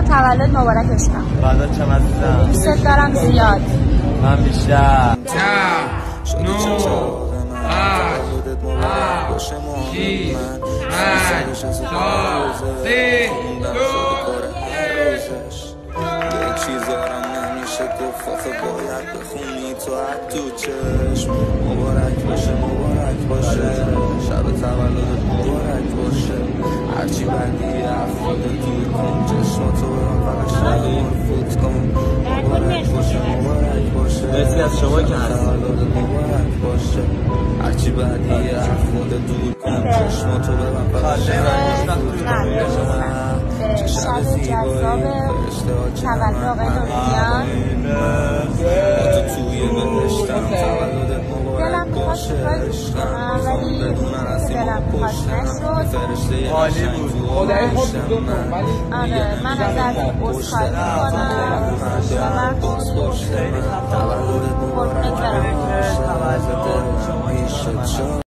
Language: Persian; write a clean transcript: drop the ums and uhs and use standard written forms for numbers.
میخواستم تولد مبارکش کنم. بعدت چم عزیزم. دوست دارم زیاد. من بیشتر. 9 8 6 5 4 3 چیزارم نمیشه گفت آخه باید بخونی تو حد تو چشم. مبارک باشه مبارک باشه شب تولدت مبارک باشه هرچی بدی افراد دور کن چشماتو برام فقط شب فوت کن. مبارک باشه مبارک باشه مرسی از شما که تولدت مبارک باشه هرچی بدی افراد دور کن چشماتو برام فقط شب فوت کن. شب جذاب تولد آقای نوریان دلم میخواست کارش کنم ولی دلم میخواست نشد. عالی بود. خدای خود بود. آره من ازت عذرخواهی میکنم و من قربونت برم.